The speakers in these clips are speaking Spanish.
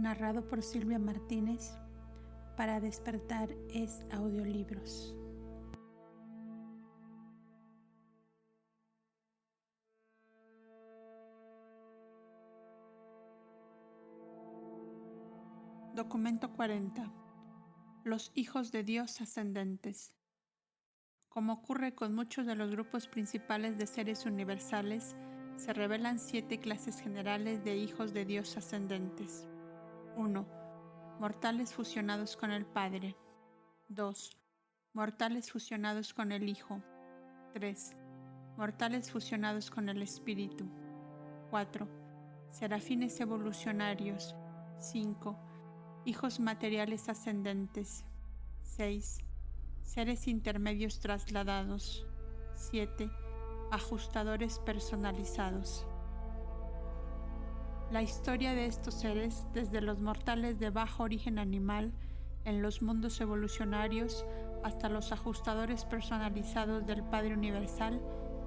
Narrado por Silvia Martínez. Para despertar es audiolibros. Documento 40. Los hijos de Dios ascendentes. Como ocurre con muchos de los grupos principales de seres universales, se revelan 7 clases generales de hijos de Dios ascendentes. 1. Mortales fusionados con el Padre. 2. Mortales fusionados con el Hijo. 3. Mortales fusionados con el Espíritu. 4. Serafines evolucionarios. 5. Hijos materiales ascendentes. 6. Seres intermedios trasladados. 7. Ajustadores personalizados. La historia de estos seres, desde los mortales de bajo origen animal en los mundos evolucionarios hasta los ajustadores personalizados del Padre Universal,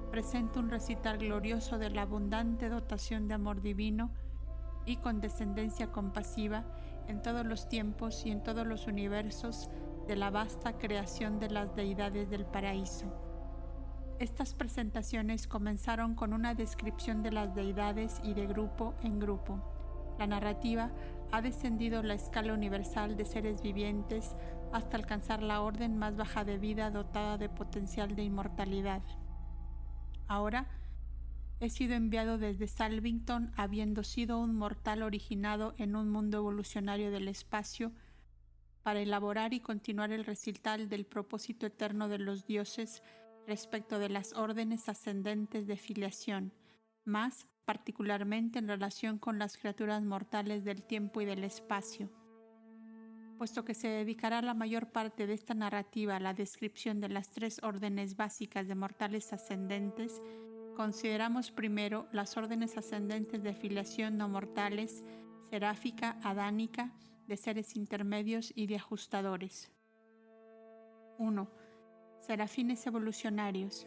presenta un recital glorioso de la abundante dotación de amor divino y condescendencia compasiva en todos los tiempos y en todos los universos de la vasta creación de las deidades del paraíso. Estas presentaciones comenzaron con una descripción de las deidades y de grupo en grupo. La narrativa ha descendido la escala universal de seres vivientes hasta alcanzar la orden más baja de vida dotada de potencial de inmortalidad. Ahora he sido enviado desde Salvington, habiendo sido un mortal originado en un mundo evolucionario del espacio, para elaborar y continuar el recital del propósito eterno de los dioses respecto de las órdenes ascendentes de filiación, más particularmente en relación con las criaturas mortales del tiempo y del espacio. Puesto que se dedicará la mayor parte de esta narrativa a la descripción de las 3 órdenes básicas de mortales ascendentes, consideramos primero las órdenes ascendentes de filiación no mortales, seráfica, adánica, de seres intermedios y de ajustadores. 1. Serafines evolucionarios.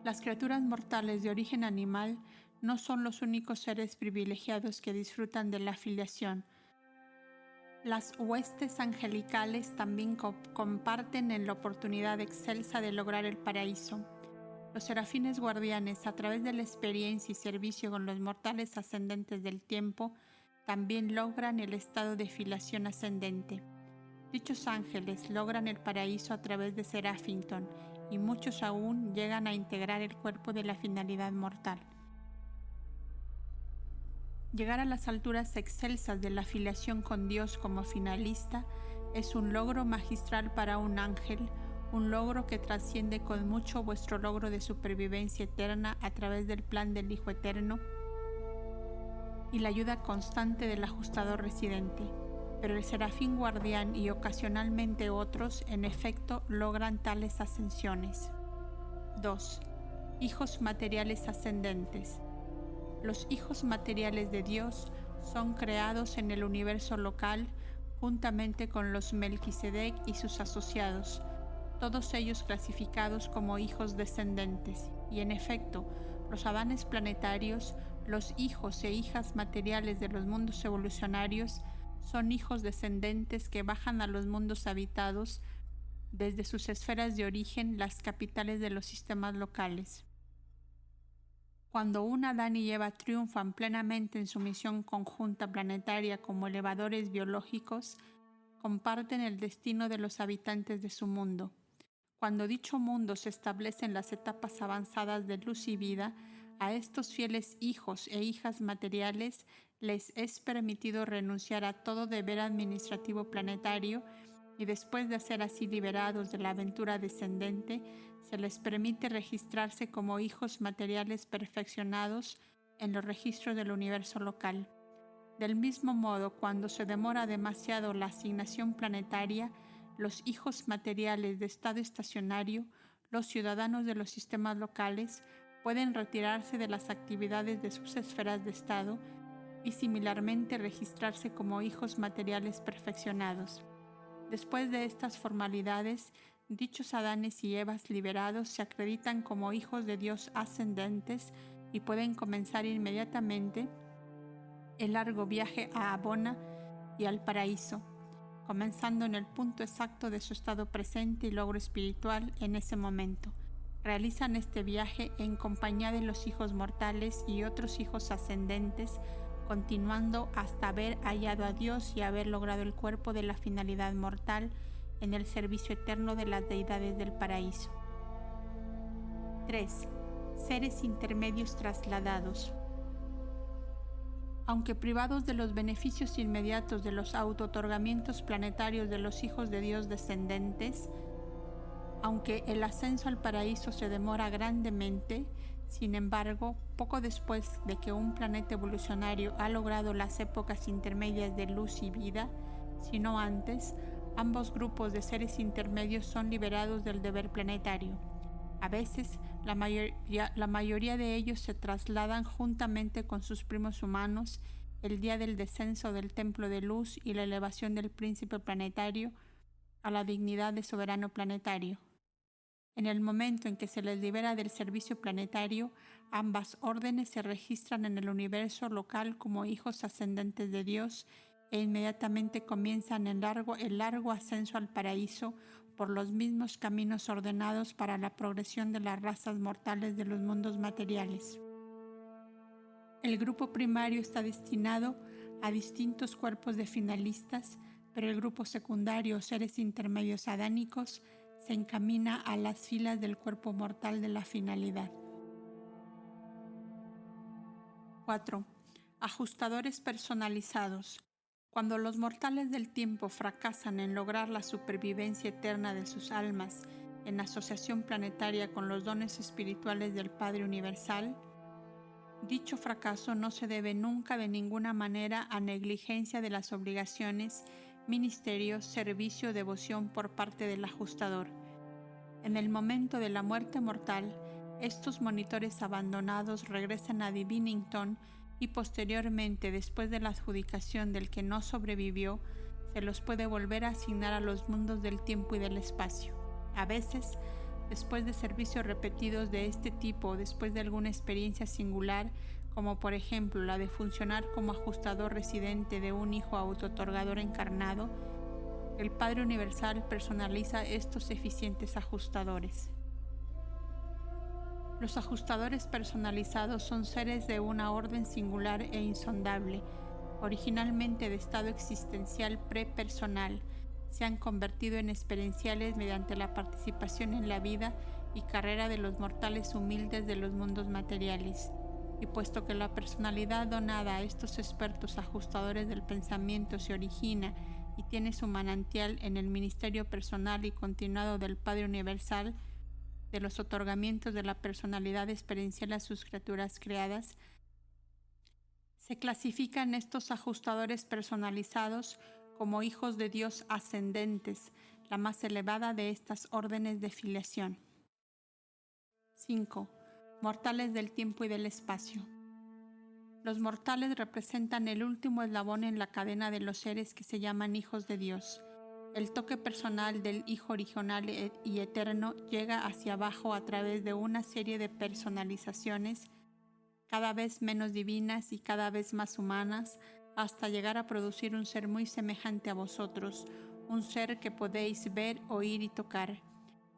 Las criaturas mortales de origen animal no son los únicos seres privilegiados que disfrutan de la filiación. Las huestes angelicales también comparten en la oportunidad excelsa de lograr el paraíso. Los serafines guardianes, a través de la experiencia y servicio con los mortales ascendentes del tiempo, también logran el estado de filiación ascendente. Dichos ángeles logran el paraíso a través de Serafington y muchos aún llegan a integrar el cuerpo de la finalidad mortal. Llegar a las alturas excelsas de la filiación con Dios como finalista es un logro magistral para un ángel, un logro que trasciende con mucho vuestro logro de supervivencia eterna a través del plan del Hijo Eterno y la ayuda constante del ajustador residente. Pero el serafín guardián y ocasionalmente otros, en efecto, logran tales ascensiones. 2. Hijos materiales ascendentes. Los hijos materiales de Dios son creados en el universo local juntamente con los Melquisedec y sus asociados, todos ellos clasificados como hijos descendentes, y en efecto, los Adanes planetarios, los hijos e hijas materiales de los mundos evolucionarios, son hijos descendentes que bajan a los mundos habitados desde sus esferas de origen, las capitales de los sistemas locales. Cuando un Adán y Eva triunfan plenamente en su misión conjunta planetaria como elevadores biológicos, comparten el destino de los habitantes de su mundo. Cuando dicho mundo se establece en las etapas avanzadas de luz y vida, a estos fieles hijos e hijas materiales les es permitido renunciar a todo deber administrativo planetario y después de ser así liberados de la aventura descendente, se les permite registrarse como hijos materiales perfeccionados en los registros del universo local. Del mismo modo, cuando se demora demasiado la asignación planetaria, los hijos materiales de estado estacionario, los ciudadanos de los sistemas locales, pueden retirarse de las actividades de sus esferas de estado y similarmente registrarse como hijos materiales perfeccionados. Después de estas formalidades, dichos Adanes y Evas liberados se acreditan como hijos de Dios ascendentes y pueden comenzar inmediatamente el largo viaje a Abona y al paraíso, comenzando en el punto exacto de su estado presente y logro espiritual en ese momento. Realizan este viaje en compañía de los hijos mortales y otros hijos ascendentes, continuando hasta haber hallado a Dios y haber logrado el cuerpo de la finalidad mortal en el servicio eterno de las deidades del paraíso. 3. Seres intermedios trasladados. Aunque privados de los beneficios inmediatos de los auto-otorgamientos planetarios de los hijos de Dios descendentes, aunque el ascenso al paraíso se demora grandemente, sin embargo, poco después de que un planeta evolucionario ha logrado las épocas intermedias de luz y vida, sino antes, ambos grupos de seres intermedios son liberados del deber planetario. A veces, la mayoría de ellos se trasladan juntamente con sus primos humanos el día del descenso del templo de luz y la elevación del príncipe planetario a la dignidad de soberano planetario. En el momento en que se les libera del servicio planetario, ambas órdenes se registran en el universo local como hijos ascendentes de Dios e inmediatamente comienzan el largo ascenso al paraíso por los mismos caminos ordenados para la progresión de las razas mortales de los mundos materiales. El grupo primario está destinado a distintos cuerpos de finalistas, pero el grupo secundario, seres intermedios adánicos, se encamina a las filas del cuerpo mortal de la finalidad. 4. Ajustadores personalizados. Cuando los mortales del tiempo fracasan en lograr la supervivencia eterna de sus almas en asociación planetaria con los dones espirituales del Padre Universal, dicho fracaso no se debe nunca de ninguna manera a negligencia de las obligaciones, ministerio, servicio o devoción por parte del ajustador. En el momento de la muerte mortal, estos monitores abandonados regresan a Divinington y posteriormente, después de la adjudicación del que no sobrevivió, se los puede volver a asignar a los mundos del tiempo y del espacio. A veces, después de servicios repetidos de este tipo o después de alguna experiencia singular, como por ejemplo la de funcionar como ajustador residente de un hijo auto-otorgador encarnado, el Padre Universal personaliza estos eficientes ajustadores. Los ajustadores personalizados son seres de una orden singular e insondable, originalmente de estado existencial prepersonal. Se han convertido en experienciales mediante la participación en la vida y carrera de los mortales humildes de los mundos materiales. Y puesto que la personalidad donada a estos expertos ajustadores del pensamiento se origina y tiene su manantial en el ministerio personal y continuado del Padre Universal, de los otorgamientos de la personalidad experiencial a sus criaturas creadas, se clasifican estos ajustadores personalizados como hijos de Dios ascendentes, la más elevada de estas órdenes de filiación. 5. Mortales del tiempo y del espacio. Los mortales representan el último eslabón en la cadena de los seres que se llaman hijos de Dios. El toque personal del Hijo original y eterno llega hacia abajo a través de una serie de personalizaciones cada vez menos divinas y cada vez más humanas, hasta llegar a producir un ser muy semejante a vosotros, un ser que podéis ver, oír y tocar.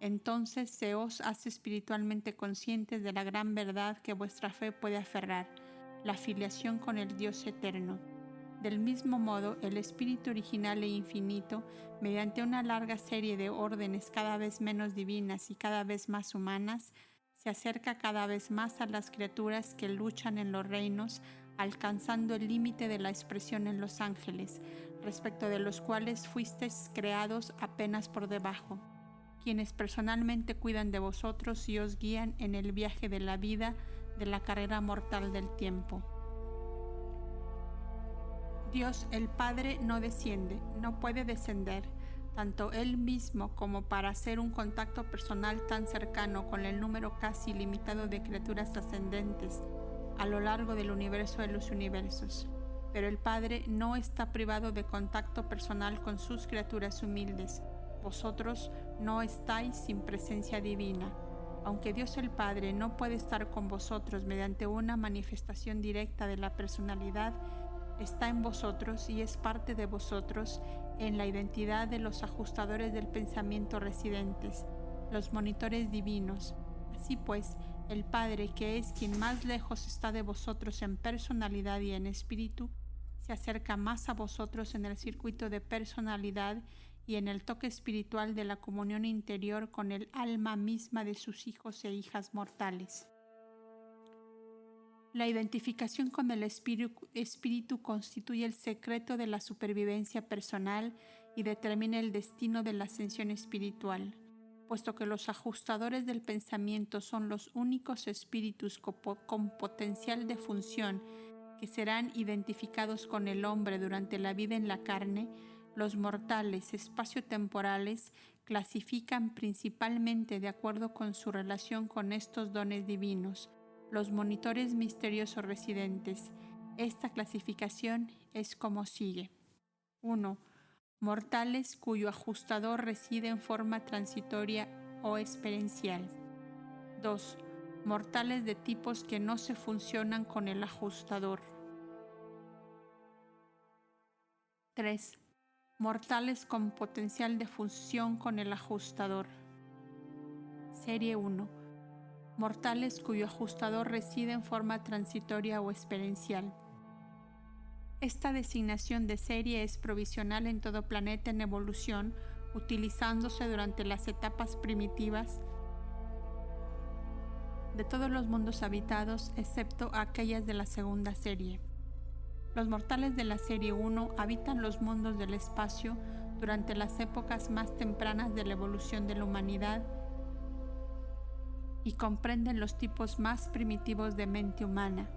Entonces se os hace espiritualmente conscientes de la gran verdad que vuestra fe puede aferrar, la filiación con el Dios eterno. Del mismo modo, el espíritu original e infinito, mediante una larga serie de órdenes cada vez menos divinas y cada vez más humanas, se acerca cada vez más a las criaturas que luchan en los reinos, alcanzando el límite de la expresión en los ángeles, respecto de los cuales fuisteis creados apenas por debajo, quienes personalmente cuidan de vosotros y os guían en el viaje de la vida, de la carrera mortal del tiempo. Dios el Padre no desciende, no puede descender, tanto Él mismo como para hacer un contacto personal tan cercano con el número casi ilimitado de criaturas ascendentes a lo largo del universo de los universos. Pero el Padre no está privado de contacto personal con sus criaturas humildes. Vosotros no estáis sin presencia divina. Aunque Dios el Padre no puede estar con vosotros mediante una manifestación directa de la personalidad, está en vosotros y es parte de vosotros en la identidad de los ajustadores del pensamiento residentes, los monitores divinos. Así pues, el Padre, que es quien más lejos está de vosotros en personalidad y en espíritu, se acerca más a vosotros en el circuito de personalidad y en el toque espiritual de la comunión interior con el alma misma de sus hijos e hijas mortales. La identificación con el espíritu constituye el secreto de la supervivencia personal y determina el destino de la ascensión espiritual, puesto que los ajustadores del pensamiento son los únicos espíritus con potencial de función que serán identificados con el hombre durante la vida en la carne. Los mortales espaciotemporales clasifican principalmente de acuerdo con su relación con estos dones divinos, los monitores misteriosos residentes. Esta clasificación es como sigue. 1. Mortales cuyo ajustador reside en forma transitoria o experiencial. 2. Mortales de tipos que no se funcionan con el ajustador. 3. Mortales con potencial de función con el ajustador. Serie 1. Mortales cuyo ajustador reside en forma transitoria o experiencial. Esta designación de serie es provisional en todo planeta en evolución, utilizándose durante las etapas primitivas de todos los mundos habitados, excepto aquellas de la segunda serie. Los mortales de la serie 1 habitan los mundos del espacio durante las épocas más tempranas de la evolución de la humanidad y comprenden los tipos más primitivos de mente humana.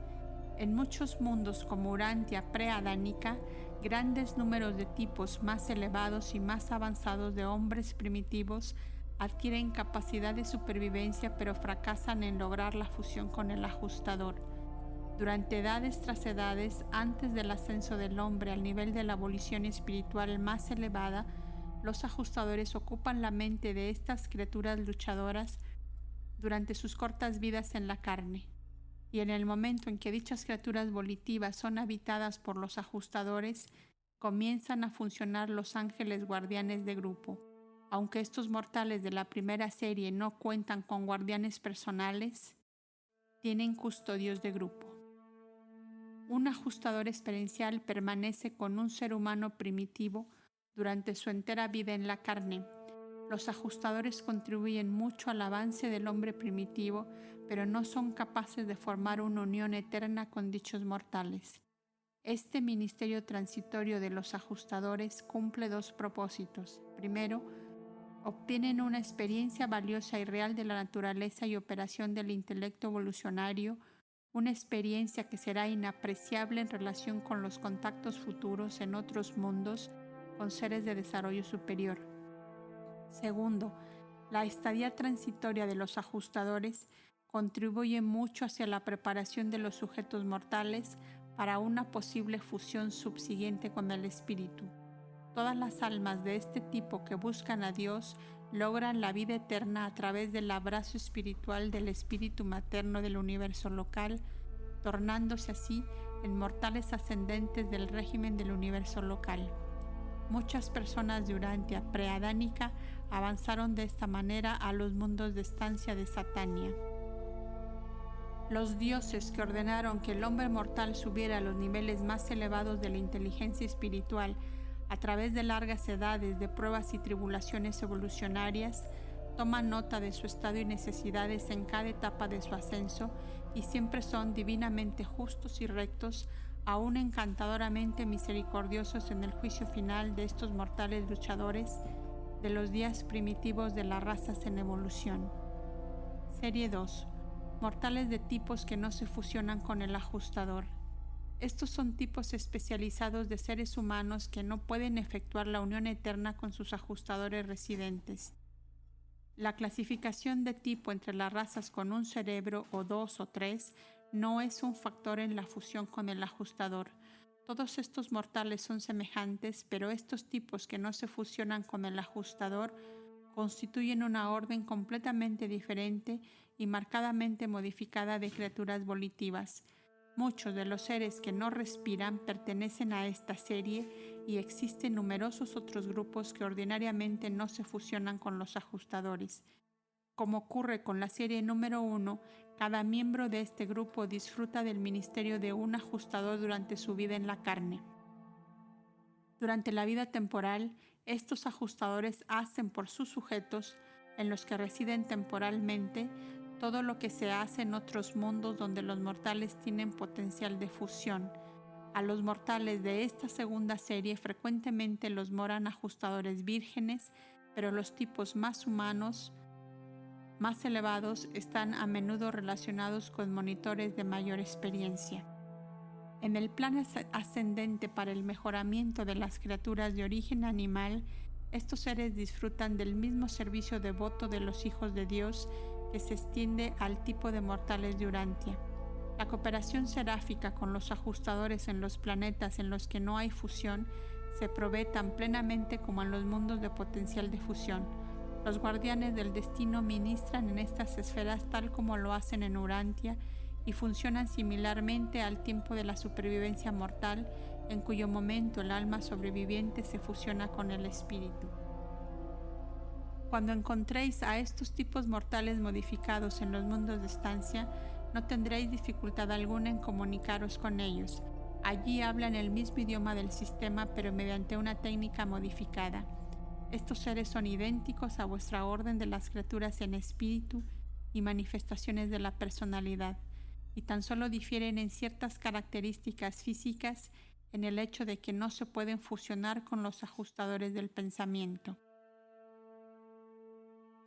En muchos mundos como Urantia preadánica, grandes números de tipos más elevados y más avanzados de hombres primitivos adquieren capacidad de supervivencia pero fracasan en lograr la fusión con el ajustador. Durante edades tras edades, antes del ascenso del hombre al nivel de la evolución espiritual más elevada, los ajustadores ocupan la mente de estas criaturas luchadoras durante sus cortas vidas en la carne. Y en el momento en que dichas criaturas volitivas son habitadas por los ajustadores, comienzan a funcionar los ángeles guardianes de grupo. Aunque estos mortales de la primera serie no cuentan con guardianes personales, tienen custodios de grupo. Un ajustador experiencial permanece con un ser humano primitivo durante su entera vida en la carne. Los ajustadores contribuyen mucho al avance del hombre primitivo, pero no son capaces de formar una unión eterna con dichos mortales. Este ministerio transitorio de los ajustadores cumple dos propósitos. Primero, obtienen una experiencia valiosa y real de la naturaleza y operación del intelecto evolucionario, una experiencia que será inapreciable en relación con los contactos futuros en otros mundos con seres de desarrollo superior. Segundo, la estadía transitoria de los ajustadores contribuye mucho hacia la preparación de los sujetos mortales para una posible fusión subsiguiente con el espíritu. Todas las almas de este tipo que buscan a Dios logran la vida eterna a través del abrazo espiritual del espíritu materno del universo local, tornándose así en mortales ascendentes del régimen del universo local. Muchas personas de Urantia preadánica avanzaron de esta manera a los mundos de estancia de Satania. Los dioses que ordenaron que el hombre mortal subiera a los niveles más elevados de la inteligencia espiritual a través de largas edades de pruebas y tribulaciones evolucionarias, toman nota de su estado y necesidades en cada etapa de su ascenso y siempre son divinamente justos y rectos, aún encantadoramente misericordiosos en el juicio final de estos mortales luchadores de los días primitivos de las razas en evolución. Serie 2. Mortales de tipos que no se fusionan con el ajustador. Estos son tipos especializados de seres humanos que no pueden efectuar la unión eterna con sus ajustadores residentes. La clasificación de tipo entre las razas con un cerebro o 2 o 3 no es un factor en la fusión con el ajustador. Todos estos mortales son semejantes, pero estos tipos que no se fusionan con el ajustador constituyen una orden completamente diferente y marcadamente modificada de criaturas volitivas. Muchos de los seres que no respiran pertenecen a esta serie y existen numerosos otros grupos que ordinariamente no se fusionan con los ajustadores. Como ocurre con la serie número 1, cada miembro de este grupo disfruta del ministerio de un ajustador durante su vida en la carne. Durante la vida temporal, estos ajustadores hacen por sus sujetos, en los que residen temporalmente, todo lo que se hace en otros mundos donde los mortales tienen potencial de fusión. A los mortales de esta segunda serie frecuentemente los moran ajustadores vírgenes, pero los tipos más humanos, más elevados, están a menudo relacionados con monitores de mayor experiencia. En el plan ascendente para el mejoramiento de las criaturas de origen animal, estos seres disfrutan del mismo servicio devoto de los hijos de Dios que se extiende al tipo de mortales de Urantia. La cooperación seráfica con los ajustadores en los planetas en los que no hay fusión se provee tan plenamente como en los mundos de potencial de fusión. Los guardianes del destino ministran en estas esferas tal como lo hacen en Urantia y funcionan similarmente al tiempo de la supervivencia mortal, en cuyo momento el alma sobreviviente se fusiona con el espíritu. Cuando encontréis a estos tipos mortales modificados en los mundos de estancia, no tendréis dificultad alguna en comunicaros con ellos. Allí hablan el mismo idioma del sistema, pero mediante una técnica modificada. Estos seres son idénticos a vuestra orden de las criaturas en espíritu y manifestaciones de la personalidad, y tan solo difieren en ciertas características físicas, en el hecho de que no se pueden fusionar con los ajustadores del pensamiento.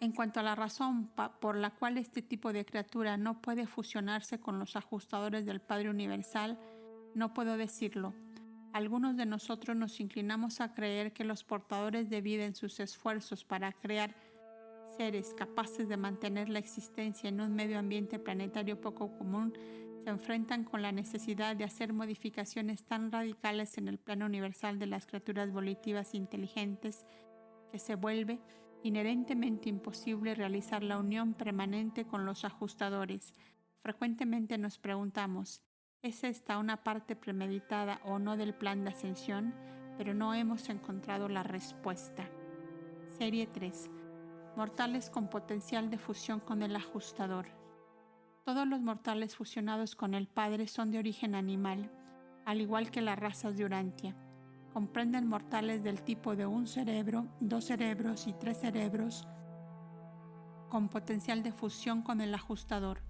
En cuanto a la razón por la cual este tipo de criatura no puede fusionarse con los ajustadores del Padre Universal, no puedo decirlo. Algunos de nosotros nos inclinamos a creer que los portadores de vida en sus esfuerzos para crear seres capaces de mantener la existencia en un medio ambiente planetario poco común se enfrentan con la necesidad de hacer modificaciones tan radicales en el plano universal de las criaturas volitivas inteligentes que se vuelve inherentemente imposible realizar la unión permanente con los ajustadores. Frecuentemente nos preguntamos, ¿es esta una parte premeditada o no del plan de ascensión? Pero no hemos encontrado la respuesta. Serie 3. Mortales con potencial de fusión con el ajustador. Todos los mortales fusionados con el Padre son de origen animal, al igual que las razas de Urantia. Comprenden mortales del tipo de un cerebro, 2 cerebros y 3 cerebros con potencial de fusión con el ajustador.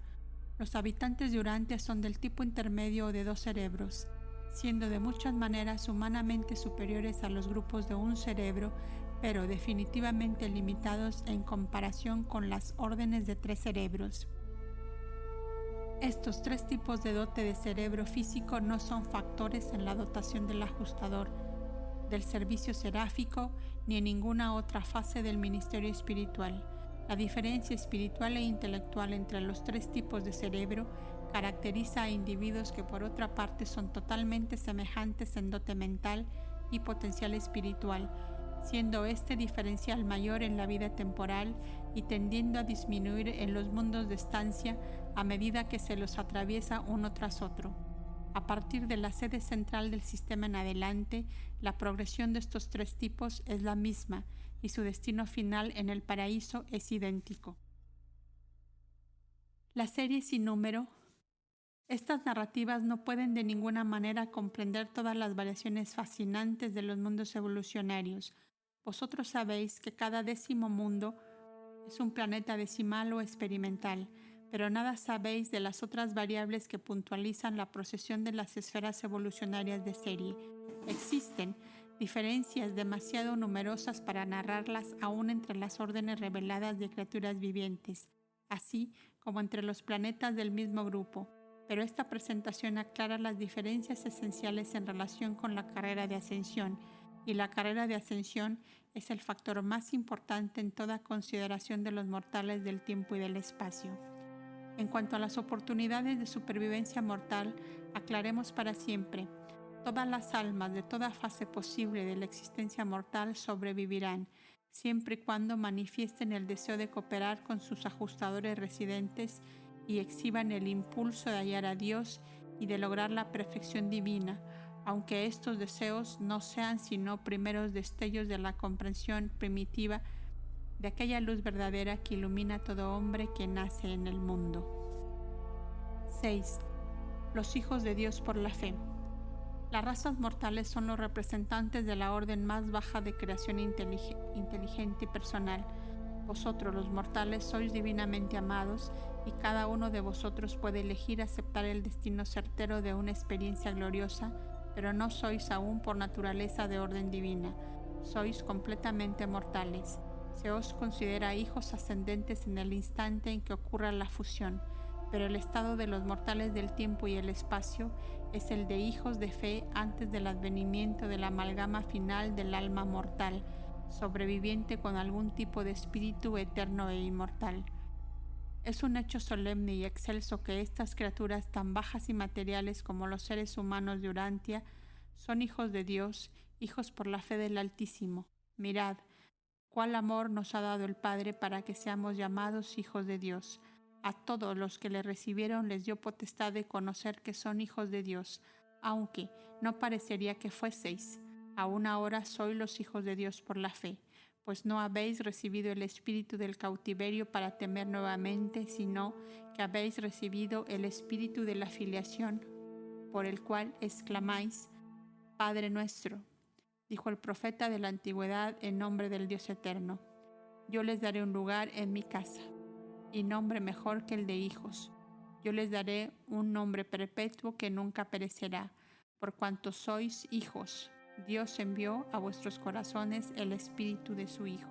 Los habitantes de Urantia son del tipo intermedio o de 2 cerebros, siendo de muchas maneras humanamente superiores a los grupos de un cerebro, pero definitivamente limitados en comparación con las órdenes de 3 cerebros. Estos 3 tipos de dote de cerebro físico no son factores en la dotación del ajustador, del servicio seráfico, ni en ninguna otra fase del ministerio espiritual. La diferencia espiritual e intelectual entre los 3 tipos de cerebro caracteriza a individuos que por otra parte son totalmente semejantes en dote mental y potencial espiritual, siendo este diferencial mayor en la vida temporal y tendiendo a disminuir en los mundos de estancia a medida que se los atraviesa uno tras otro. A partir de la sede central del sistema en adelante, la progresión de estos 3 tipos es la misma y su destino final en el paraíso es idéntico. La serie sin número. Estas narrativas no pueden de ninguna manera comprender todas las variaciones fascinantes de los mundos evolucionarios. Vosotros sabéis que cada 10º mundo es un planeta decimal o experimental, pero nada sabéis de las otras variables que puntualizan la procesión de las esferas evolucionarias de serie. Existen diferencias demasiado numerosas para narrarlas aún entre las órdenes reveladas de criaturas vivientes, así como entre los planetas del mismo grupo, pero esta presentación aclara las diferencias esenciales en relación con la carrera de ascensión, y la carrera de ascensión es el factor más importante en toda consideración de los mortales del tiempo y del espacio. En cuanto a las oportunidades de supervivencia mortal, aclaremos para siempre. Todas las almas de toda fase posible de la existencia mortal sobrevivirán, siempre y cuando manifiesten el deseo de cooperar con sus ajustadores residentes y exhiban el impulso de hallar a Dios y de lograr la perfección divina, aunque estos deseos no sean sino primeros destellos de la comprensión primitiva de aquella luz verdadera que ilumina a todo hombre que nace en el mundo. 6. Los hijos de Dios por la fe. Las razas mortales son los representantes de la orden más baja de creación inteligente y personal. Vosotros, los mortales, sois divinamente amados, y cada uno de vosotros puede elegir aceptar el destino certero de una experiencia gloriosa, pero no sois aún por naturaleza de orden divina. Sois completamente mortales. Se os considera hijos ascendentes en el instante en que ocurra la fusión, pero el estado de los mortales del tiempo y el espacio es el de hijos de fe antes del advenimiento de la amalgama final del alma mortal, sobreviviente con algún tipo de espíritu eterno e inmortal. Es un hecho solemne y excelso que estas criaturas tan bajas y materiales como los seres humanos de Urantia son hijos de Dios, hijos por la fe del Altísimo. Mirad, cuál amor nos ha dado el Padre para que seamos llamados hijos de Dios. A todos los que le recibieron les dio potestad de conocer que son hijos de Dios, aunque no parecería que fueseis. Aún ahora sois los hijos de Dios por la fe, pues no habéis recibido el espíritu del cautiverio para temer nuevamente, sino que habéis recibido el espíritu de la filiación, por el cual exclamáis: Padre nuestro. Dijo el profeta de la antigüedad en nombre del Dios eterno: yo les daré un lugar en mi casa, y nombre mejor que el de hijos. Yo les daré un nombre perpetuo que nunca perecerá, por cuanto sois hijos. Dios envió a vuestros corazones el espíritu de su Hijo.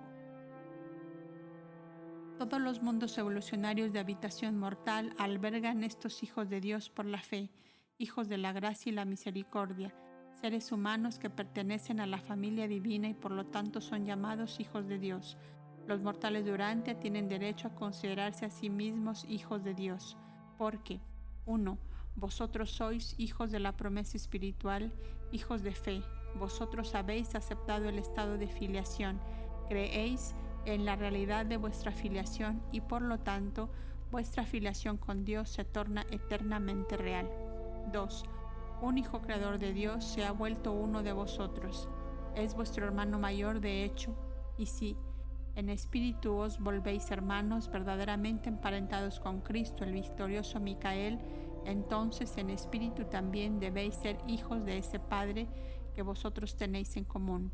Todos los mundos evolucionarios de habitación mortal albergan estos hijos de Dios por la fe, hijos de la gracia y la misericordia, seres humanos que pertenecen a la familia divina y por lo tanto son llamados hijos de Dios. Los mortales de Urantia tienen derecho a considerarse a sí mismos hijos de Dios, porque 1. Vosotros sois hijos de la promesa espiritual, hijos de fe. Vosotros habéis aceptado el estado de filiación, creéis en la realidad de vuestra filiación y por lo tanto vuestra filiación con Dios se torna eternamente real. 2. Un hijo creador de Dios se ha vuelto uno de vosotros. Es vuestro hermano mayor de hecho, y si en espíritu os volvéis hermanos verdaderamente emparentados con Cristo, el victorioso Micael, entonces en espíritu también debéis ser hijos de ese Padre que vosotros tenéis en común,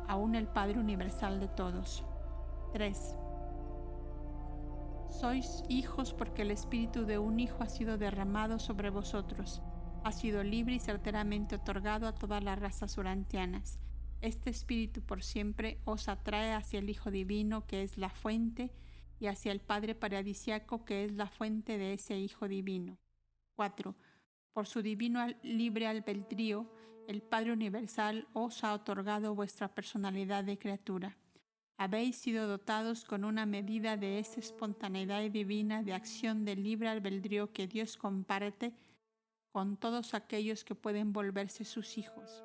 aún el Padre universal de todos. 3. Sois hijos porque el espíritu de un hijo ha sido derramado sobre vosotros, ha sido libre y certeramente otorgado a todas las razas urantianas. Este espíritu por siempre os atrae hacia el Hijo Divino, que es la fuente, y hacia el Padre Paradisiaco, que es la fuente de ese Hijo Divino. 4. Por su divino libre albedrío, el Padre Universal os ha otorgado vuestra personalidad de criatura. Habéis sido dotados con una medida de esa espontaneidad divina de acción de libre albedrío que Dios comparte con todos aquellos que pueden volverse sus hijos.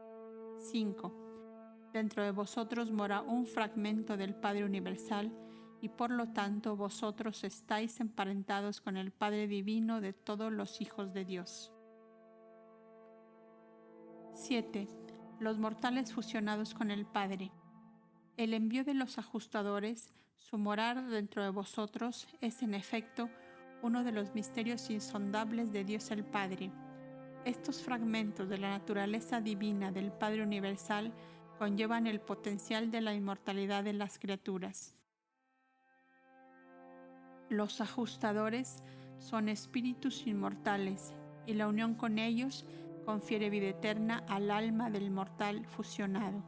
5. Dentro de vosotros mora un fragmento del Padre Universal y por lo tanto vosotros estáis emparentados con el Padre Divino de todos los hijos de Dios. 7. Los mortales fusionados con el Padre. El envío de los ajustadores, su morar dentro de vosotros, es en efecto uno de los misterios insondables de Dios el Padre. Estos fragmentos de la naturaleza divina del Padre Universal conllevan el potencial de la inmortalidad de las criaturas. Los ajustadores son espíritus inmortales y la unión con ellos confiere vida eterna al alma del mortal fusionado.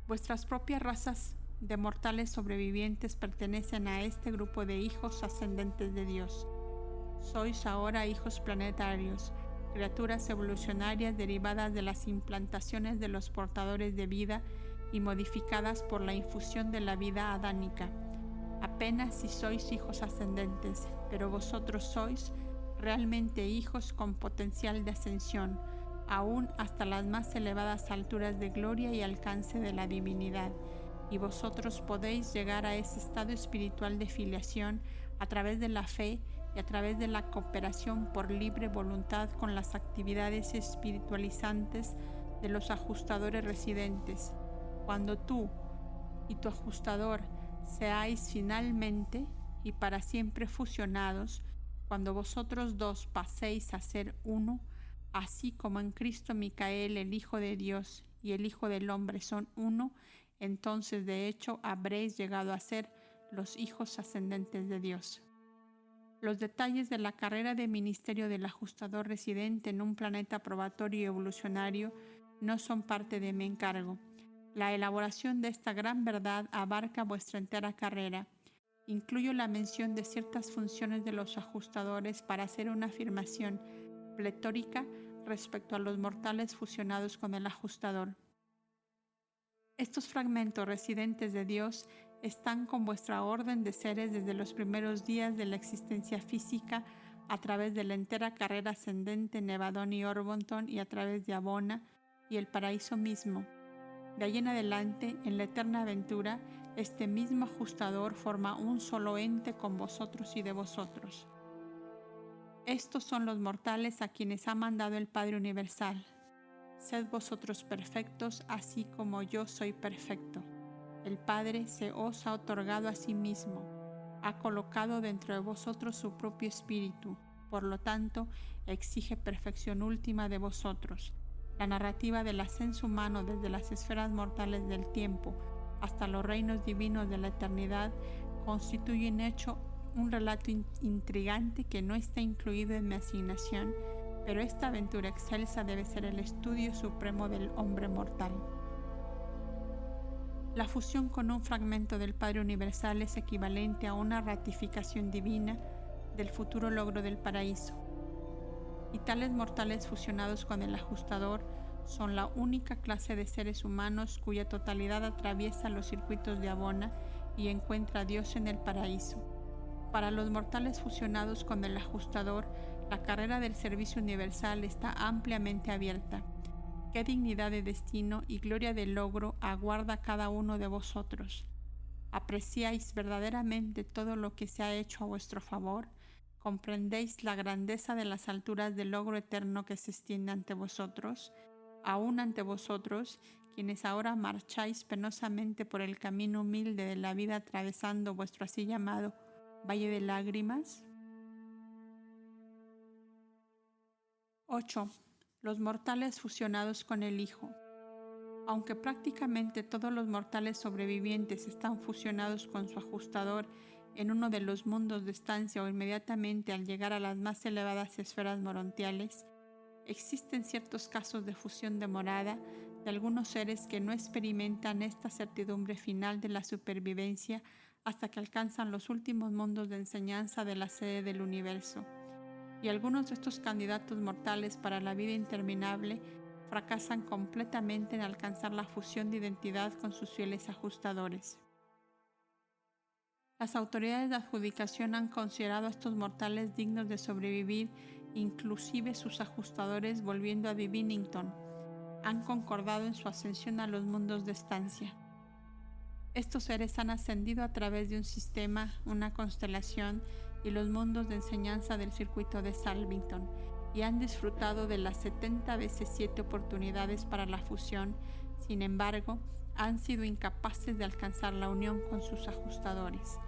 Vuestras propias razas de mortales sobrevivientes pertenecen a este grupo de hijos ascendentes de Dios. Sois ahora hijos planetarios, criaturas evolucionarias derivadas de las implantaciones de los portadores de vida y modificadas por la infusión de la vida adánica. Apenas si sois hijos ascendentes, pero vosotros sois realmente hijos con potencial de ascensión, aún hasta las más elevadas alturas de gloria y alcance de la divinidad, y vosotros podéis llegar a ese estado espiritual de filiación a través de la fe y a través de la cooperación por libre voluntad con las actividades espiritualizantes de los ajustadores residentes. Cuando tú y tu ajustador seáis finalmente y para siempre fusionados, cuando vosotros dos paséis a ser uno, así como en Cristo Micael, el Hijo de Dios, y el Hijo del Hombre son uno, entonces de hecho habréis llegado a ser los hijos ascendentes de Dios. Los detalles de la carrera de ministerio del ajustador residente en un planeta probatorio y evolucionario no son parte de mi encargo. La elaboración de esta gran verdad abarca vuestra entera carrera. Incluyo la mención de ciertas funciones de los ajustadores para hacer una afirmación pletórica respecto a los mortales fusionados con el ajustador. Estos fragmentos residentes de Dios están con vuestra orden de seres desde los primeros días de la existencia física, a través de la entera carrera ascendente Nevadón y Orbonton, y a través de Abona y el paraíso mismo. De ahí en adelante, en la eterna aventura, este mismo ajustador forma un solo ente con vosotros y de vosotros. Estos son los mortales a quienes ha mandado el Padre Universal. Sed vosotros perfectos, así como yo soy perfecto. El Padre se os ha otorgado a sí mismo, ha colocado dentro de vosotros su propio espíritu, por lo tanto, exige perfección última de vosotros. La narrativa del ascenso humano desde las esferas mortales del tiempo hasta los reinos divinos de la eternidad constituye en hecho un relato intrigante que no está incluido en mi asignación, pero esta aventura excelsa debe ser el estudio supremo del hombre mortal. La fusión con un fragmento del Padre Universal es equivalente a una ratificación divina del futuro logro del paraíso. Y tales mortales fusionados con el ajustador son la única clase de seres humanos cuya totalidad atraviesa los circuitos de Abona y encuentra a Dios en el paraíso. Para los mortales fusionados con el ajustador, la carrera del servicio universal está ampliamente abierta. ¿Qué dignidad de destino y gloria de logro aguarda cada uno de vosotros? ¿Apreciáis verdaderamente todo lo que se ha hecho a vuestro favor? ¿Comprendéis la grandeza de las alturas del logro eterno que se extiende ante vosotros? Aún ante vosotros, quienes ahora marcháis penosamente por el camino humilde de la vida atravesando vuestro así llamado Valle de Lágrimas. 8. Los mortales fusionados con el Hijo. Aunque prácticamente todos los mortales sobrevivientes están fusionados con su ajustador en uno de los mundos de estancia o inmediatamente al llegar a las más elevadas esferas morontiales, existen ciertos casos de fusión de morada de algunos seres que no experimentan esta certidumbre final de la supervivencia hasta que alcanzan los últimos mundos de enseñanza de la sede del universo. Y algunos de estos candidatos mortales para la vida interminable fracasan completamente en alcanzar la fusión de identidad con sus fieles ajustadores. Las autoridades de adjudicación han considerado a estos mortales dignos de sobrevivir, inclusive sus ajustadores volviendo a Divinington. Han concordado en su ascensión a los mundos de estancia. Estos seres han ascendido a través de un sistema, una constelación y los mundos de enseñanza del circuito de Salvington, y han disfrutado de las 70 veces 7 oportunidades para la fusión. Sin embargo, han sido incapaces de alcanzar la unión con sus ajustadores.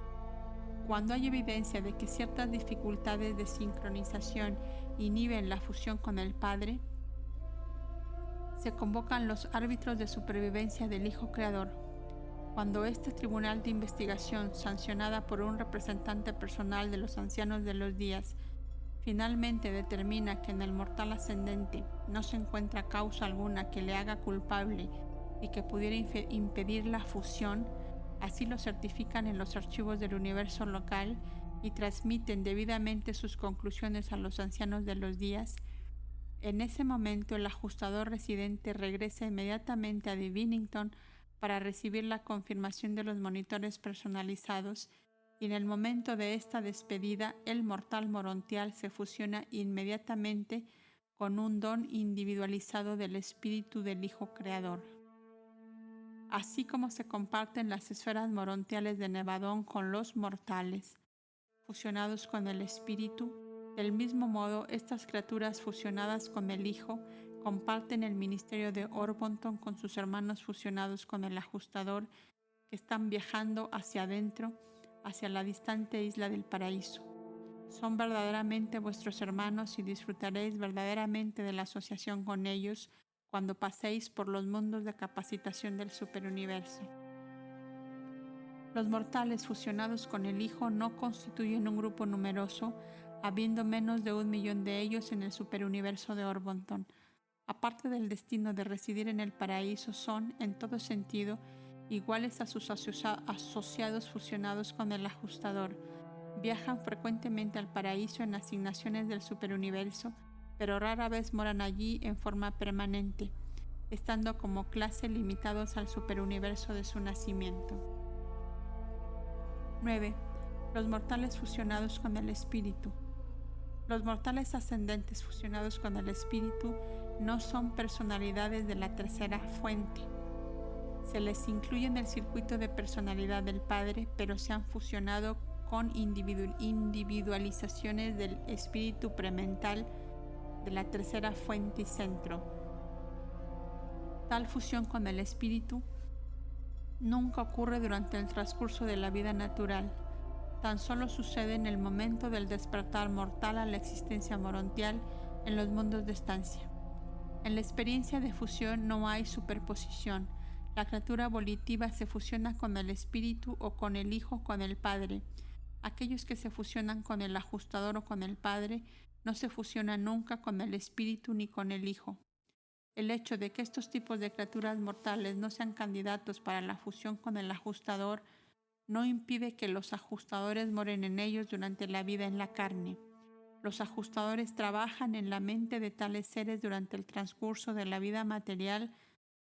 Cuando hay evidencia de que ciertas dificultades de sincronización inhiben la fusión con el Padre, se convocan los árbitros de supervivencia del Hijo Creador. Cuando este tribunal de investigación, sancionada por un representante personal de los ancianos de los días, finalmente determina que en el mortal ascendente no se encuentra causa alguna que le haga culpable y que pudiera impedir la fusión, así lo certifican en los archivos del universo local y transmiten debidamente sus conclusiones a los ancianos de los días, en ese momento el ajustador residente regresa inmediatamente a Divinington para recibir la confirmación de los monitores personalizados, y en el momento de esta despedida el mortal morontial se fusiona inmediatamente con un don individualizado del espíritu del Hijo Creador. Así como se comparten las esferas morontiales de Nevadón con los mortales, fusionados con el Espíritu. Del mismo modo, estas criaturas fusionadas con el Hijo comparten el ministerio de Orbonton con sus hermanos fusionados con el Ajustador, que están viajando hacia adentro, hacia la distante isla del paraíso. Son verdaderamente vuestros hermanos y disfrutaréis verdaderamente de la asociación con ellos cuando paséis por los mundos de capacitación del superuniverso. Los mortales fusionados con el Hijo no constituyen un grupo numeroso, habiendo menos de 1.000.000 de ellos en el superuniverso de Orbonton. Aparte del destino de residir en el paraíso, son, en todo sentido, iguales a sus asociados fusionados con el Ajustador. Viajan frecuentemente al paraíso en asignaciones del superuniverso, pero rara vez moran allí en forma permanente, estando como clase limitados al superuniverso de su nacimiento. 9. Los mortales fusionados con el Espíritu. Los mortales ascendentes fusionados con el Espíritu no son personalidades de la tercera fuente. Se les incluye en el circuito de personalidad del Padre, pero se han fusionado con individualizaciones del espíritu premental de la tercera fuente y centro. Tal fusión con el espíritu nunca ocurre durante el transcurso de la vida natural, tan solo sucede en el momento del despertar mortal a la existencia morontial en los mundos de estancia. En la experiencia de fusión no hay superposición. La criatura volitiva se fusiona con el espíritu o con el Hijo con el Padre. Aquellos que se fusionan con el Ajustador o con el Padre no se fusionan nunca con el Espíritu ni con el Hijo. El hecho de que estos tipos de criaturas mortales no sean candidatos para la fusión con el Ajustador no impide que los ajustadores moren en ellos durante la vida en la carne. Los ajustadores trabajan en la mente de tales seres durante el transcurso de la vida material,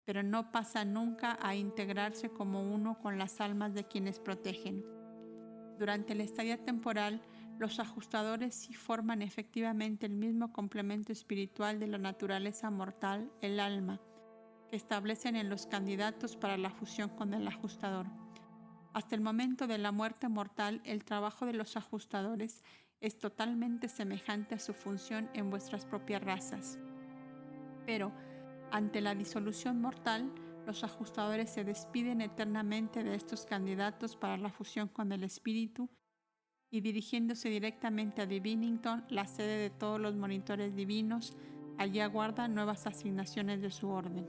pero no pasan nunca a integrarse como uno con las almas de quienes protegen. Durante la estadía temporal, los ajustadores sí forman efectivamente el mismo complemento espiritual de la naturaleza mortal, el alma, que establecen en los candidatos para la fusión con el ajustador. Hasta el momento de la muerte mortal, el trabajo de los ajustadores es totalmente semejante a su función en vuestras propias razas. Pero, ante la disolución mortal, los ajustadores se despiden eternamente de estos candidatos para la fusión con el espíritu y dirigiéndose directamente a Divinington, la sede de todos los monitores divinos, allí aguardan nuevas asignaciones de su orden.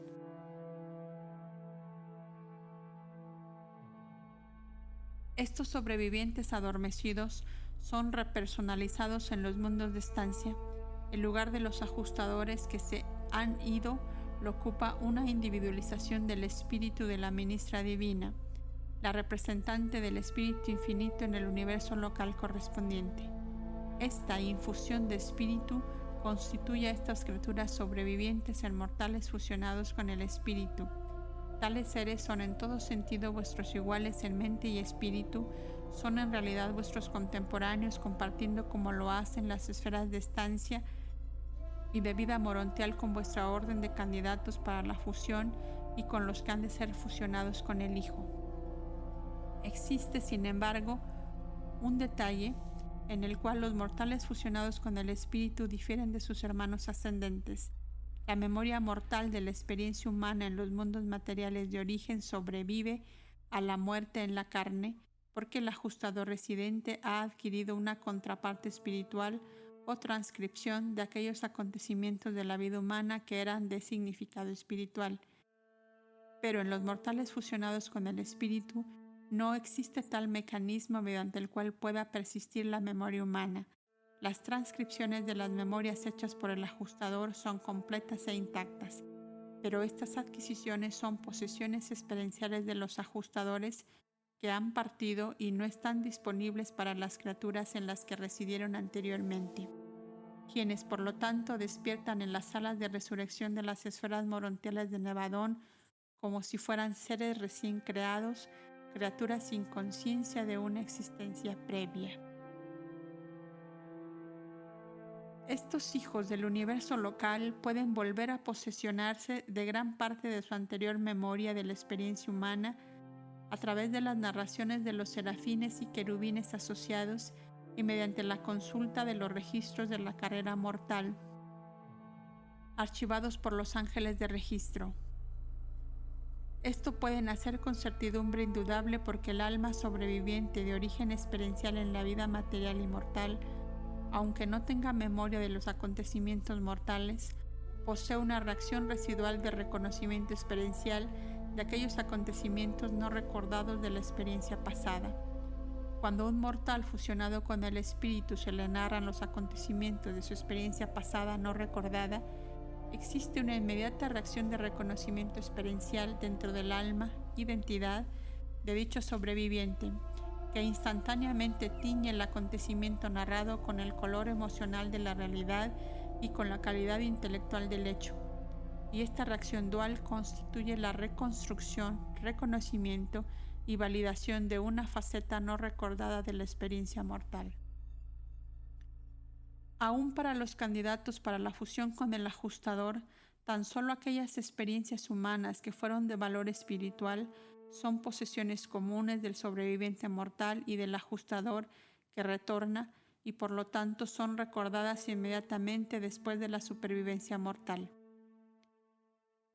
Estos sobrevivientes adormecidos son repersonalizados en los mundos de estancia. El lugar de los ajustadores que se han ido lo ocupa una individualización del espíritu de la ministra divina, la representante del espíritu infinito en el universo local correspondiente. Esta infusión de espíritu constituye a estas criaturas sobrevivientes en mortales fusionados con el espíritu. Tales seres son en todo sentido vuestros iguales en mente y espíritu, son en realidad vuestros contemporáneos, compartiendo como lo hacen las esferas de estancia y de vida morontial con vuestra orden de candidatos para la fusión y con los que han de ser fusionados con el Hijo. Existe, sin embargo, un detalle en el cual los mortales fusionados con el espíritu difieren de sus hermanos ascendentes. La memoria mortal de la experiencia humana en los mundos materiales de origen sobrevive a la muerte en la carne, porque el ajustador residente ha adquirido una contraparte espiritual o transcripción de aquellos acontecimientos de la vida humana que eran de significado espiritual. Pero en los mortales fusionados con el espíritu no existe tal mecanismo mediante el cual pueda persistir la memoria humana. Las transcripciones de las memorias hechas por el ajustador son completas e intactas, pero estas adquisiciones son posesiones experienciales de los ajustadores que han partido y no están disponibles para las criaturas en las que residieron anteriormente, quienes por lo tanto despiertan en las salas de resurrección de las esferas morontiales de Nevadón como si fueran seres recién creados, criaturas sin conciencia de una existencia previa. Estos hijos del universo local pueden volver a posesionarse de gran parte de su anterior memoria de la experiencia humana a través de las narraciones de los serafines y querubines asociados y mediante la consulta de los registros de la carrera mortal, archivados por los ángeles de registro. Esto pueden hacer con certidumbre indudable porque el alma sobreviviente de origen experiencial en la vida material y mortal, aunque no tenga memoria de los acontecimientos mortales, posee una reacción residual de reconocimiento experiencial de aquellos acontecimientos no recordados de la experiencia pasada. Cuando un mortal fusionado con el espíritu se le narran los acontecimientos de su experiencia pasada no recordada, existe una inmediata reacción de reconocimiento experiencial dentro del alma, identidad, de dicho sobreviviente, que instantáneamente tiñe el acontecimiento narrado con el color emocional de la realidad y con la calidad intelectual del hecho. Y esta reacción dual constituye la reconstrucción, reconocimiento y validación de una faceta no recordada de la experiencia mortal. Aún para los candidatos para la fusión con el ajustador, tan solo aquellas experiencias humanas que fueron de valor espiritual son posesiones comunes del sobreviviente mortal y del ajustador que retorna y por lo tanto son recordadas inmediatamente después de la supervivencia mortal.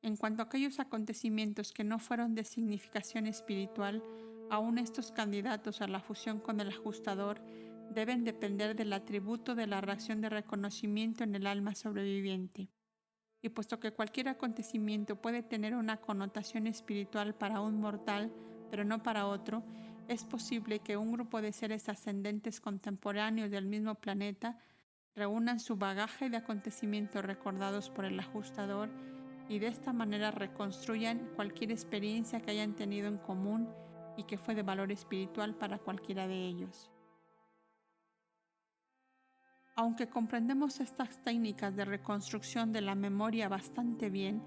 En cuanto a aquellos acontecimientos que no fueron de significación espiritual, aún estos candidatos a la fusión con el ajustador deben depender del atributo de la reacción de reconocimiento en el alma sobreviviente. Y puesto que cualquier acontecimiento puede tener una connotación espiritual para un mortal, pero no para otro, es posible que un grupo de seres ascendentes contemporáneos del mismo planeta reúnan su bagaje de acontecimientos recordados por el ajustador y de esta manera reconstruyan cualquier experiencia que hayan tenido en común y que fue de valor espiritual para cualquiera de ellos. Aunque comprendemos estas técnicas de reconstrucción de la memoria bastante bien,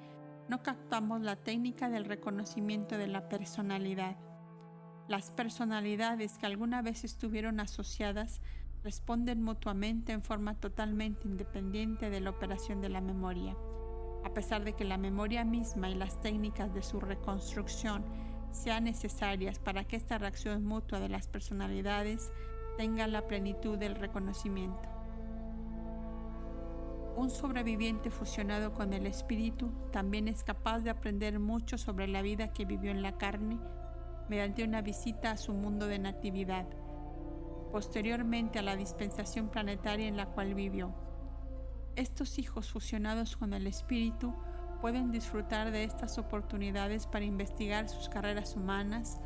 no captamos la técnica del reconocimiento de la personalidad. Las personalidades que alguna vez estuvieron asociadas responden mutuamente en forma totalmente independiente de la operación de la memoria, a pesar de que la memoria misma y las técnicas de su reconstrucción sean necesarias para que esta reacción mutua de las personalidades tenga la plenitud del reconocimiento. Un sobreviviente fusionado con el espíritu también es capaz de aprender mucho sobre la vida que vivió en la carne mediante una visita a su mundo de natividad, posteriormente a la dispensación planetaria en la cual vivió. Estos hijos fusionados con el espíritu pueden disfrutar de estas oportunidades para investigar sus carreras humanas,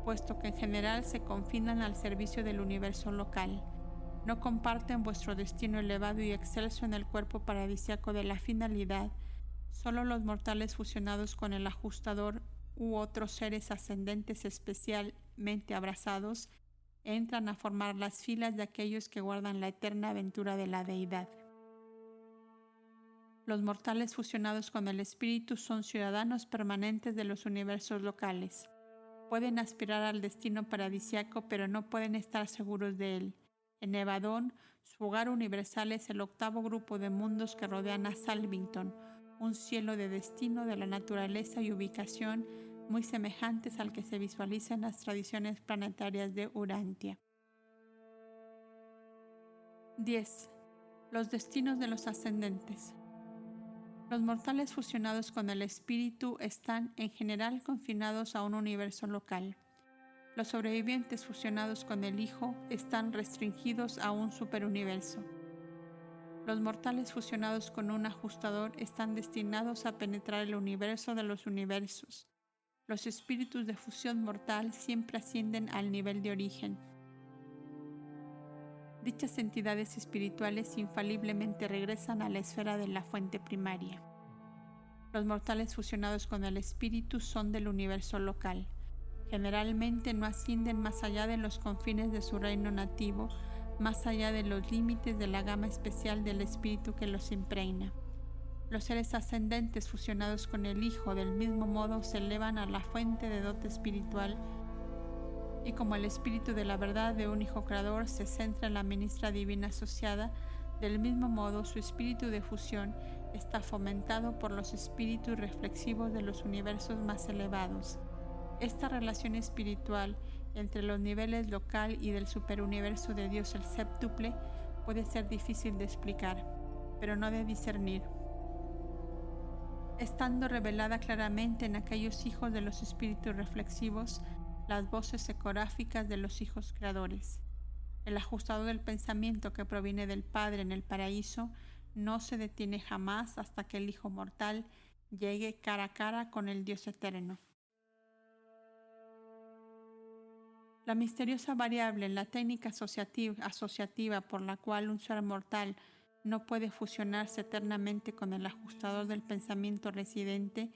puesto que en general se confinan al servicio del universo local. No comparten vuestro destino elevado y excelso en el cuerpo paradisíaco de la finalidad. Solo los mortales fusionados con el ajustador u otros seres ascendentes especialmente abrazados entran a formar las filas de aquellos que guardan la eterna aventura de la deidad. Los mortales fusionados con el espíritu son ciudadanos permanentes de los universos locales. Pueden aspirar al destino paradisíaco, pero no pueden estar seguros de él. En Evadón, su hogar universal es el octavo grupo de mundos que rodean a Salvington, un cielo de destino de la naturaleza y ubicación muy semejantes al que se visualiza en las tradiciones planetarias de Urantia. 10. Los destinos de los ascendentes. Los mortales fusionados con el espíritu están en general confinados a un universo local. Los sobrevivientes fusionados con el Hijo están restringidos a un superuniverso. Los mortales fusionados con un ajustador están destinados a penetrar el universo de los universos. Los espíritus de fusión mortal siempre ascienden al nivel de origen. Dichas entidades espirituales infaliblemente regresan a la esfera de la fuente primaria. Los mortales fusionados con el espíritu son del universo local. Generalmente no ascienden más allá de los confines de su reino nativo, más allá de los límites de la gama especial del espíritu que los impregna. Los seres ascendentes fusionados con el Hijo del mismo modo se elevan a la fuente de dote espiritual y como el espíritu de la verdad de un Hijo Creador se centra en la ministra divina asociada, del mismo modo su espíritu de fusión está fomentado por los espíritus reflexivos de los universos más elevados. Esta relación espiritual entre los niveles local y del superuniverso de Dios el séptuple puede ser difícil de explicar, pero no de discernir, estando revelada claramente en aquellos hijos de los espíritus reflexivos las voces ecográficas de los hijos creadores. El ajustador del pensamiento que proviene del Padre en el paraíso no se detiene jamás hasta que el Hijo mortal llegue cara a cara con el Dios eterno. La misteriosa variable en la técnica asociativa por la cual un ser mortal no puede fusionarse eternamente con el ajustador del pensamiento residente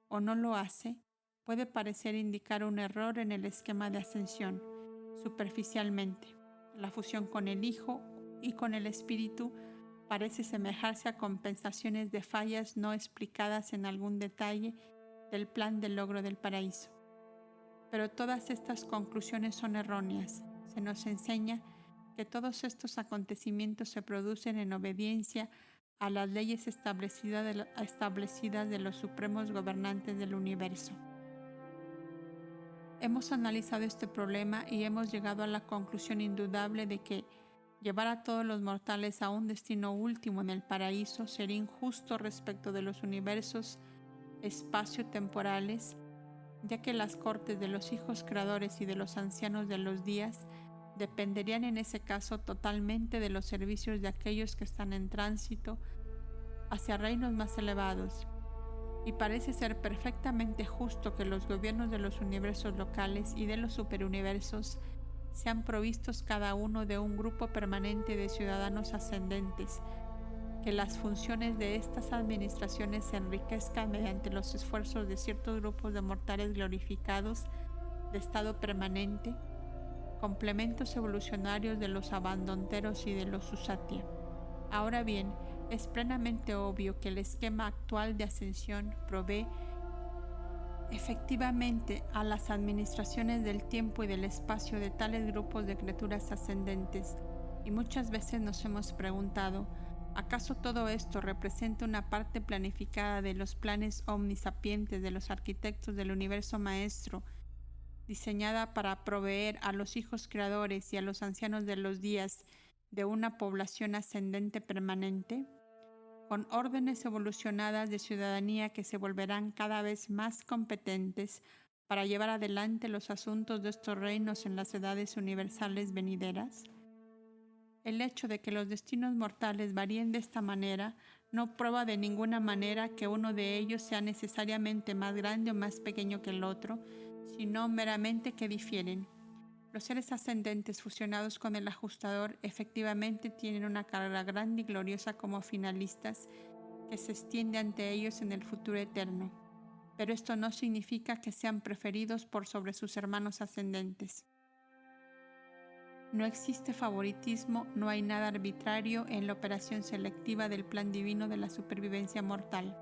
o no lo hace, puede parecer indicar un error en el esquema de ascensión, superficialmente. La fusión con el Hijo y con el Espíritu parece semejarse a compensaciones de fallas no explicadas en algún detalle del plan de logro del paraíso. Pero todas estas conclusiones son erróneas. Se nos enseña que todos estos acontecimientos se producen en obediencia a las leyes establecidas de los supremos gobernantes del universo. Hemos analizado este problema y hemos llegado a la conclusión indudable de que llevar a todos los mortales a un destino último en el paraíso sería injusto respecto de los universos espacio-temporales, ya que las cortes de los hijos creadores y de los ancianos de los días dependerían en ese caso totalmente de los servicios de aquellos que están en tránsito hacia reinos más elevados, y parece ser perfectamente justo que los gobiernos de los universos locales y de los superuniversos sean provistos cada uno de un grupo permanente de ciudadanos ascendentes, que las funciones de estas administraciones se enriquezcan mediante los esfuerzos de ciertos grupos de mortales glorificados de estado permanente, complementos evolucionarios de los abandonteros y de los Susatia. Ahora bien, es plenamente obvio que el esquema actual de ascensión provee efectivamente a las administraciones del tiempo y del espacio de tales grupos de criaturas ascendentes, y muchas veces nos hemos preguntado, ¿acaso todo esto representa una parte planificada de los planes omnisapientes de los arquitectos del universo maestro, diseñada para proveer a los hijos creadores y a los ancianos de los días de una población ascendente permanente, con órdenes evolucionadas de ciudadanía que se volverán cada vez más competentes para llevar adelante los asuntos de estos reinos en las edades universales venideras? El hecho de que los destinos mortales varíen de esta manera no prueba de ninguna manera que uno de ellos sea necesariamente más grande o más pequeño que el otro, sino meramente que difieren. Los seres ascendentes fusionados con el ajustador efectivamente tienen una carrera grande y gloriosa como finalistas que se extiende ante ellos en el futuro eterno, pero esto no significa que sean preferidos por sobre sus hermanos ascendentes. No existe favoritismo, no hay nada arbitrario en la operación selectiva del plan divino de la supervivencia mortal.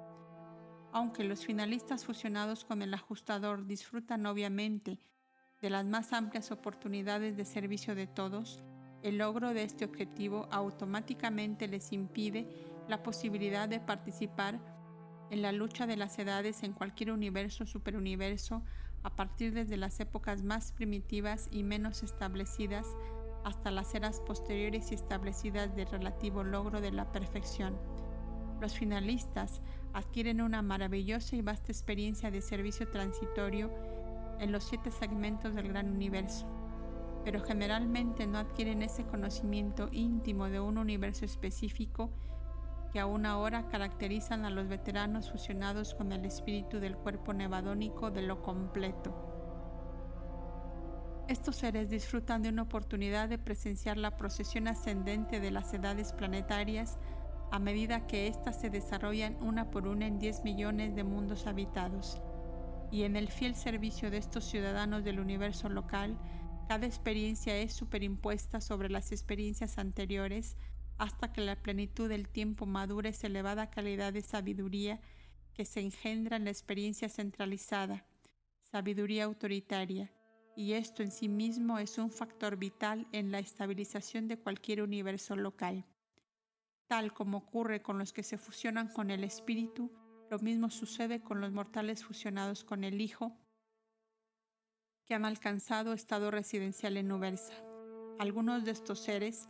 Aunque los finalistas fusionados con el ajustador disfrutan obviamente de las más amplias oportunidades de servicio de todos, el logro de este objetivo automáticamente les impide la posibilidad de participar en la lucha de las edades en cualquier universo o superuniverso a partir desde las épocas más primitivas y menos establecidas hasta las eras posteriores y establecidas del relativo logro de la perfección. Los finalistas adquieren una maravillosa y vasta experiencia de servicio transitorio en los 7 segmentos del gran universo, pero generalmente no adquieren ese conocimiento íntimo de un universo específico que aún ahora caracterizan a los veteranos fusionados con el espíritu del cuerpo nevadónico de lo completo. Estos seres disfrutan de una oportunidad de presenciar la procesión ascendente de las edades planetarias a medida que éstas se desarrollan una por una en 10 millones de mundos habitados. Y en el fiel servicio de estos ciudadanos del universo local, cada experiencia es superimpuesta sobre las experiencias anteriores hasta que la plenitud del tiempo madura esa elevada calidad de sabiduría que se engendra en la experiencia centralizada, sabiduría autoritaria, y esto en sí mismo es un factor vital en la estabilización de cualquier universo local. Tal como ocurre con los que se fusionan con el espíritu, lo mismo sucede con los mortales fusionados con el Hijo, que han alcanzado estado residencial en Ubersa. Algunos de estos seres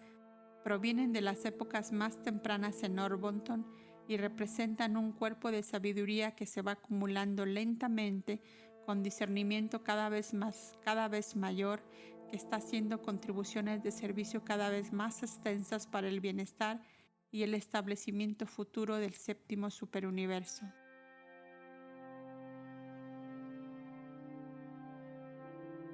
provienen de las épocas más tempranas en Orbonton y representan un cuerpo de sabiduría que se va acumulando lentamente con discernimiento cada vez mayor, que está haciendo contribuciones de servicio cada vez más extensas para el bienestar y el establecimiento futuro del séptimo superuniverso.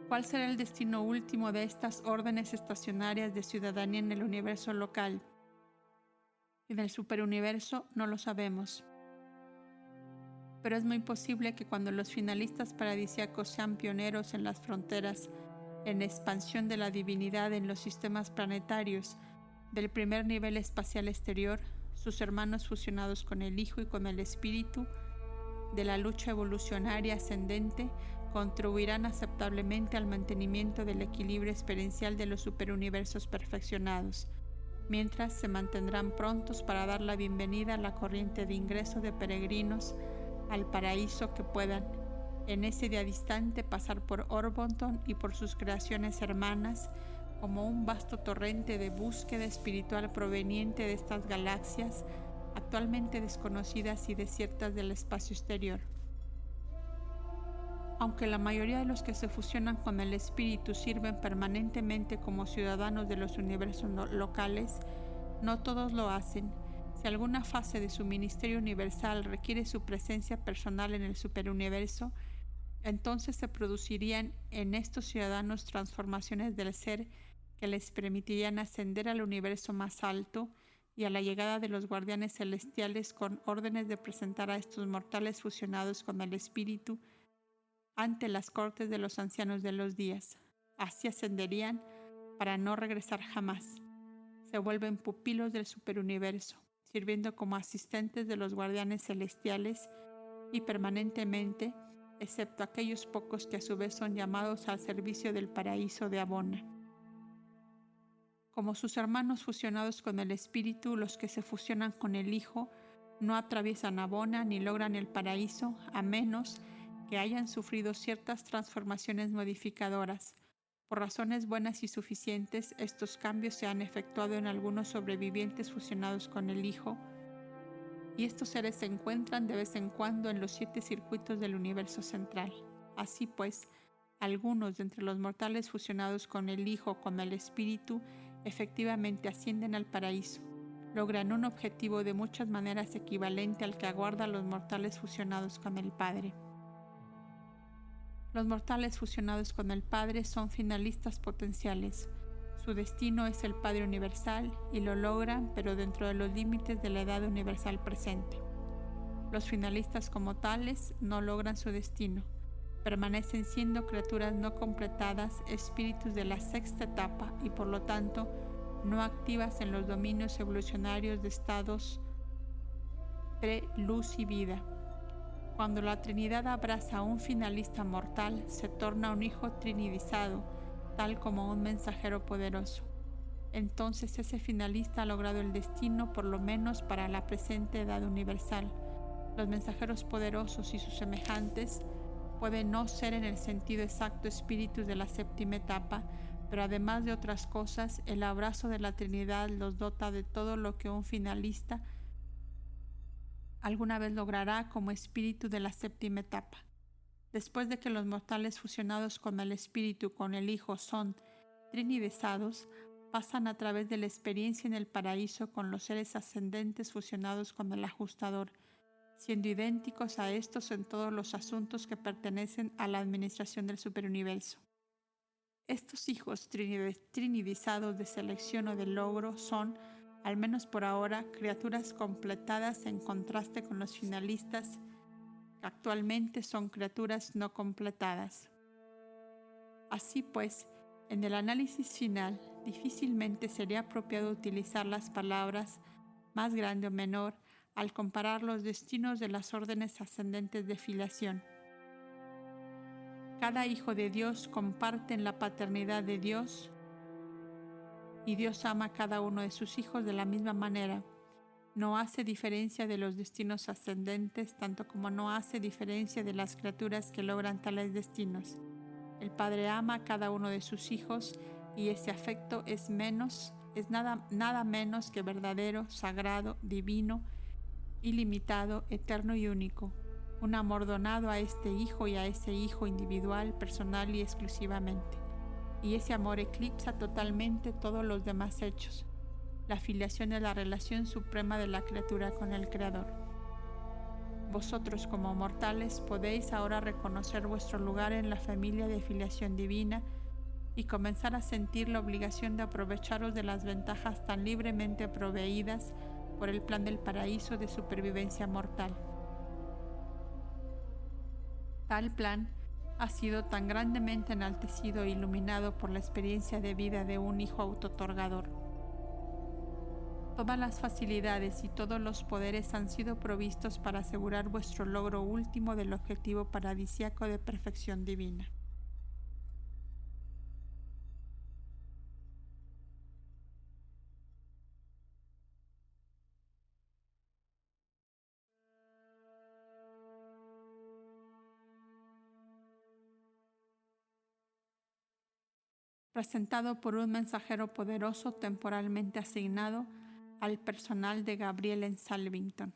¿Cuál será el destino último de estas órdenes estacionarias de ciudadanía en el universo local? En el superuniverso no lo sabemos. Pero es muy posible que cuando los finalistas paradisíacos sean pioneros en las fronteras, en expansión de la divinidad en los sistemas planetarios del primer nivel espacial exterior, sus hermanos fusionados con el Hijo y con el Espíritu de la lucha evolucionaria ascendente contribuirán aceptablemente al mantenimiento del equilibrio experiencial de los superuniversos perfeccionados, mientras se mantendrán prontos para dar la bienvenida a la corriente de ingreso de peregrinos al paraíso que puedan, en ese día distante, pasar por Orbonton y por sus creaciones hermanas como un vasto torrente de búsqueda espiritual proveniente de estas galaxias actualmente desconocidas y desiertas del espacio exterior. Aunque la mayoría de los que se fusionan con el espíritu sirven permanentemente como ciudadanos de los universos locales, no todos lo hacen. Si alguna fase de su ministerio universal requiere su presencia personal en el superuniverso, entonces se producirían en estos ciudadanos transformaciones del ser que les permitirían ascender al universo más alto y a la llegada de los guardianes celestiales con órdenes de presentar a estos mortales fusionados con el espíritu ante las cortes de los ancianos de los días. Así ascenderían para no regresar jamás. Se vuelven pupilos del superuniverso, sirviendo como asistentes de los guardianes celestiales y permanentemente, excepto aquellos pocos que a su vez son llamados al servicio del paraíso de Abona. Como sus hermanos fusionados con el Espíritu, los que se fusionan con el Hijo no atraviesan Abona ni logran el paraíso, a menos que hayan sufrido ciertas transformaciones modificadoras. Por razones buenas y suficientes, estos cambios se han efectuado en algunos sobrevivientes fusionados con el Hijo, y estos seres se encuentran de vez en cuando en los 7 circuitos del universo central. Así pues, algunos de entre los mortales fusionados con el Hijo, con el Espíritu, efectivamente ascienden al paraíso. Logran un objetivo de muchas maneras equivalente al que aguarda a los mortales fusionados con el Padre. Los mortales fusionados con el Padre son finalistas potenciales. Su destino es el Padre universal y lo logran, pero dentro de los límites de la edad universal presente. Los finalistas como tales no logran su destino. Permanecen siendo criaturas no completadas, espíritus de la sexta etapa y por lo tanto no activas en los dominios evolucionarios de estados pre-luz y vida. Cuando la Trinidad abraza a un finalista mortal, se torna un hijo trinidizado, tal como un mensajero poderoso. Entonces ese finalista ha logrado el destino, por lo menos para la presente edad universal. Los mensajeros poderosos y sus semejantes pueden no ser en el sentido exacto espíritus de la séptima etapa, pero además de otras cosas, el abrazo de la Trinidad los dota de todo lo que un finalista alguna vez logrará como espíritu de la séptima etapa. Después de que los mortales fusionados con el Espíritu, con el Hijo, son trinidizados, pasan a través de la experiencia en el paraíso con los seres ascendentes fusionados con el Ajustador, siendo idénticos a estos en todos los asuntos que pertenecen a la administración del superuniverso. Estos hijos trinidizados de selección o de logro son, al menos por ahora, criaturas completadas en contraste con los finalistas, que actualmente son criaturas no completadas. Así pues, en el análisis final, difícilmente sería apropiado utilizar las palabras más grande o menor al comparar los destinos de las órdenes ascendentes de filiación. Cada hijo de Dios comparte en la paternidad de Dios y Dios ama a cada uno de sus hijos de la misma manera. No hace diferencia de los destinos ascendentes, tanto como no hace diferencia de las criaturas que logran tales destinos. El Padre ama a cada uno de sus hijos y ese afecto es nada menos que verdadero, sagrado, divino, ilimitado, eterno y único. Un amor donado a este hijo y a ese hijo individual, personal y exclusivamente. Y ese amor eclipsa totalmente todos los demás hechos. La filiación es la relación suprema de la criatura con el Creador. Vosotros como mortales podéis ahora reconocer vuestro lugar en la familia de filiación divina y comenzar a sentir la obligación de aprovecharos de las ventajas tan libremente proveídas por el plan del paraíso de supervivencia mortal. Tal plan ha sido tan grandemente enaltecido e iluminado por la experiencia de vida de un hijo autootorgador. Todas las facilidades y todos los poderes han sido provistos para asegurar vuestro logro último del objetivo paradisíaco de perfección divina. Presentado por un mensajero poderoso temporalmente asignado al personal de Gabriel en Salvington.